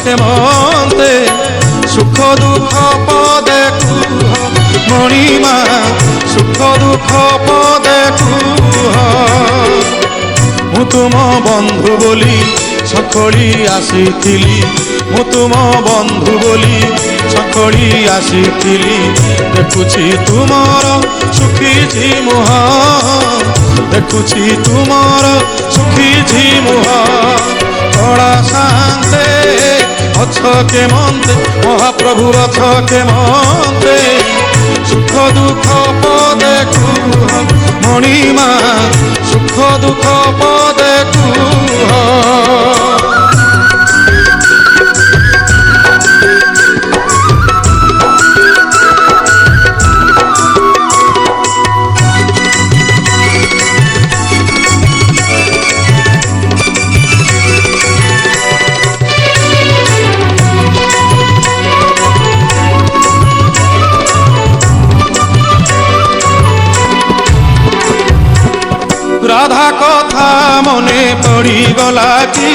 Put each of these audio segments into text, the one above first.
କେମନ୍ତେ ସୁଖ ଦୁଃଖ ପଦେ କୁହ ମଣିମା ସୁଖ ଦୁଃଖ ପଦେ କୁହ। ମୁଁ ତୁମ ବନ୍ଧୁ ବୋଲି ସଖଳି ଆସିଥିଲି, ମୁଁ ତୁମ ବନ୍ଧୁ ବୋଲି ସଖଳି ଆସିଥିଲି। ଦେଖୁଛି ତୁମର ଶୁଖିଛି ମୁହଁ, ଦେଖୁଛି ତୁମର ଶୁଖିଛି ମୁହଁ। କଳା ଶାନ୍ତେ ଅଛ କେମନ୍ତେ ମହାପ୍ରଭୁ ଅଛ କେମନ୍ତେ ସୁଖ ଦୁଃଖ ପଦେ କୁହ ମଣିମା ସୁଖ ଦୁଃଖ ପଦେ କୁହ। রাধা কথা মনে পড়িগলা কি,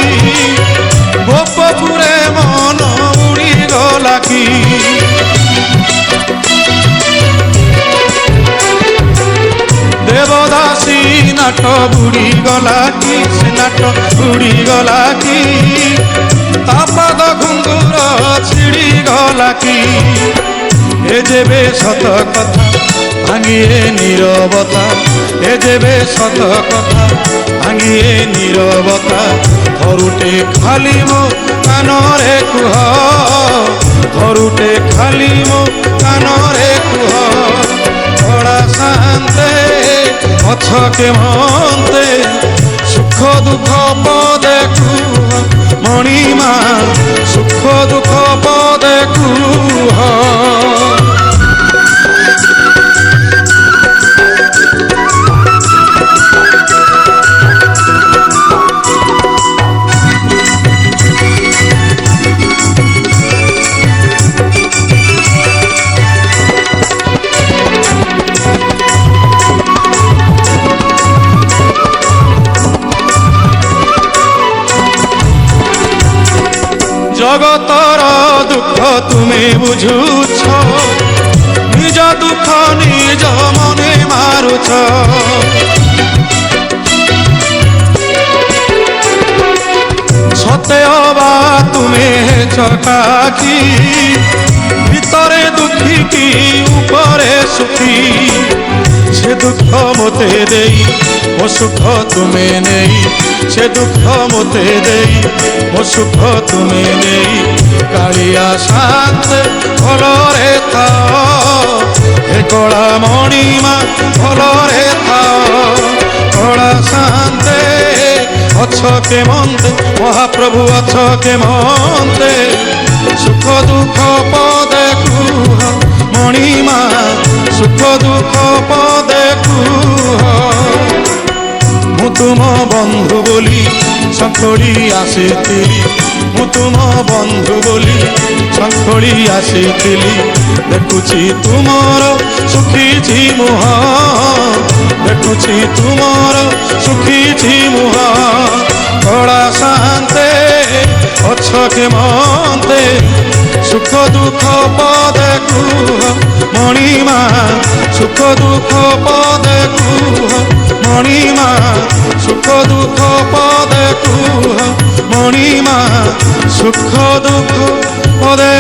গোপপুরে মন উড়িগলা কি। দেবদাসী নাট বুড়িগলা কি, সে নাট বুড়িগলা কি। তাপাদ ঘুঙ্গুর ছিড়িগলা কি। এ যেবে সত কথা ভাঙিয়ে নীরবতা, এ যেবে সত কথা ভাঙিয়ে নীরবতা। ঘরুটে খালি মো কানরে কুহ, ঘরুটে খালি মো কানরে কুহ। কড়া শান্তে অছ কেমন্তে সুখ দুঃখ পদে কুহ মণিমা সুখ দুঃখ পদে কুহ। জগতর দুঃখ তুমি বুঝুছ, নিজ দুঃখ নিজ মনে মারুছ। সতে অবা তুমি চকাকি, ভিতরে দুঃখী কি উপরে সুখী। সে দুঃখ মতে দেই ମୋ ସୁଖ ତୁମେ ନେଇ, ସେ ଦୁଃଖ ମୋତେ ଦେଇ ମୋ ସୁଖ ତୁମେ ନେଇ। କାଳିଆ ଶାନ୍ତେ ଭଲରେ ଥାଅ, ହେ କଳା ମଣିମା ଭଲରେ ଥାଅ। କଳା ଶାନ୍ତେ ଅଛ କେମନ୍ତେ ମହାପ୍ରଭୁ ଅଛ କେମନ୍ତେ ସୁଖ ଦୁଃଖ ପଦେ କୁହ ମଣିମା ସୁଖ ଦୁଃଖ ପଦେ କୁହ। ମୁଁ ତୁମ ବନ୍ଧୁ ବୋଲି ସଖଳି ଆସିଥିଲି, ମୁଁ ତୁମ ବନ୍ଧୁ ବୋଲି ସଖଳି ଆସିଥିଲି। ଦେଖୁଛି ତୁମର ଶୁଖିଛି ମୁହଁ, ଦେଖୁଛି ତୁମର ଶୁଖିଛି ମୁହଁ। କଳା ଶାନ୍ତେ ଅଛ କେମନ୍ତେ ସୁଖ ଦୁଃଖ ପଦେ କୁହ ମଣିମା ସୁଖ ଦୁଃଖ ପଦେ କୁହ ମଣିମା ସୁଖ ଦୁଃଖ ପଦେ କୁହ ମଣିମା ସୁଖ ଦୁଃଖ ପଦେ